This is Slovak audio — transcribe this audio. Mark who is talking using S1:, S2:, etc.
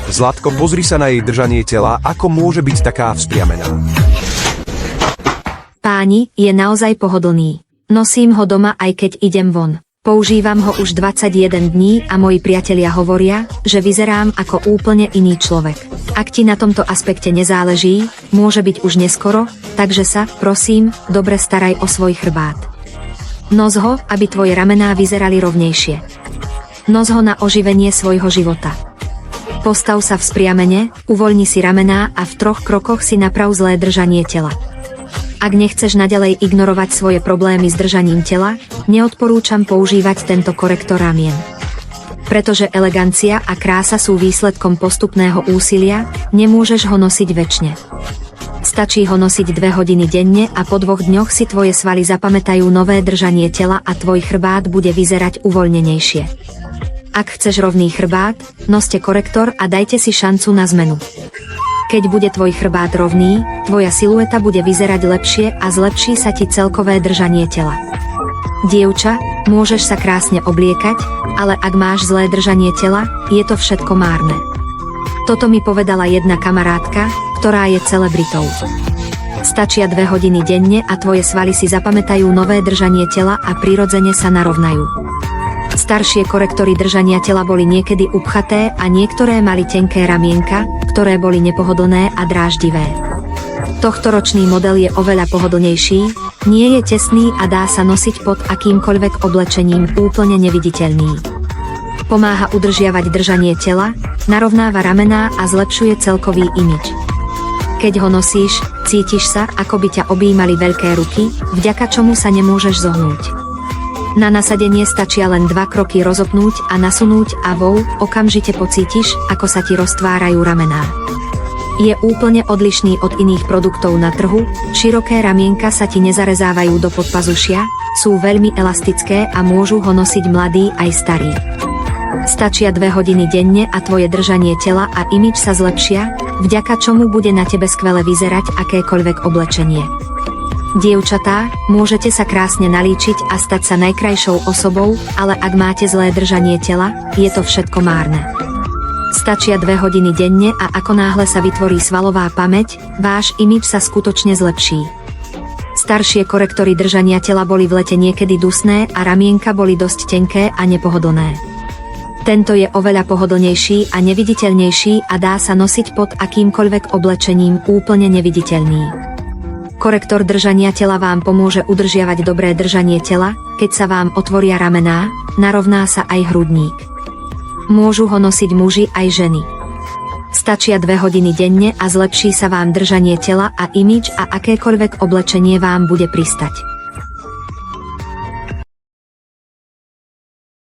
S1: Zlatko, pozri sa na jej držanie tela, ako môže byť taká vzpriamená.
S2: Páni, je naozaj pohodlný. Nosím ho doma, aj keď idem von. Používam ho už 21 dní a moji priatelia hovoria, že vyzerám ako úplne iný človek. Ak ti na tomto aspekte nezáleží, môže byť už neskoro, takže sa, prosím, dobre staraj o svoj chrbát. Nos ho, aby tvoje ramená vyzerali rovnejšie. Nos ho na oživenie svojho života. Postav sa vzpriamene, uvoľni si ramená a v 3 krokoch si naprav zlé držanie tela. Ak nechceš naďalej ignorovať svoje problémy s držaním tela, neodporúčam používať tento korektor ramien. Pretože elegancia a krása sú výsledkom postupného úsilia, nemôžeš ho nosiť večne. Stačí ho nosiť 2 hodiny denne a po 2 dňoch si tvoje svaly zapamätajú nové držanie tela a tvoj chrbát bude vyzerať uvoľnenejšie. Ak chceš rovný chrbát, noste korektor a dajte si šancu na zmenu. Keď bude tvoj chrbát rovný, tvoja silueta bude vyzerať lepšie a zlepší sa ti celkové držanie tela. Dievča, môžeš sa krásne obliekať, ale ak máš zlé držanie tela, je to všetko márne. Toto mi povedala jedna kamarátka, ktorá je celebritou. Stačia 2 hodiny denne a tvoje svaly si zapamätajú nové držanie tela a prirodzene sa narovnajú. Staršie korektory držania tela boli niekedy upchaté a niektoré mali tenké ramienka, ktoré boli nepohodlné a dráždivé. Tohtoročný model je oveľa pohodlnejší, nie je tesný a dá sa nosiť pod akýmkoľvek oblečením úplne neviditeľný. Pomáha udržiavať držanie tela, narovnáva ramená a zlepšuje celkový imidž. Keď ho nosíš, cítiš sa, ako by ťa objímali veľké ruky, vďaka čomu sa nemôžeš zohnúť. Na nasadenie stačia len 2 kroky rozopnúť a nasunúť a okamžite pocítiš, ako sa ti roztvárajú ramená. Je úplne odlišný od iných produktov na trhu, široké ramienka sa ti nezarezávajú do podpazušia, sú veľmi elastické a môžu ho nosiť mladí aj starí. Stačia 2 hodiny denne a tvoje držanie tela a imidž sa zlepšia, vďaka čomu bude na tebe skvele vyzerať akékoľvek oblečenie. Dievčatá, môžete sa krásne nalíčiť a stať sa najkrajšou osobou, ale ak máte zlé držanie tela, je to všetko márne. Stačia 2 hodiny denne a ako náhle sa vytvorí svalová pamäť, váš imidž sa skutočne zlepší. Staršie korektory držania tela boli v lete niekedy dusné a ramienka boli dosť tenké a nepohodlné. Tento je oveľa pohodlnejší a neviditeľnejší a dá sa nosiť pod akýmkoľvek oblečením úplne neviditeľný. Korektor držania tela vám pomôže udržiavať dobré držanie tela, keď sa vám otvoria ramená, narovná sa aj hrudník. Môžu ho nosiť muži aj ženy. Stačia 2 hodiny denne a zlepší sa vám držanie tela a imidž a akékoľvek oblečenie vám bude pristať.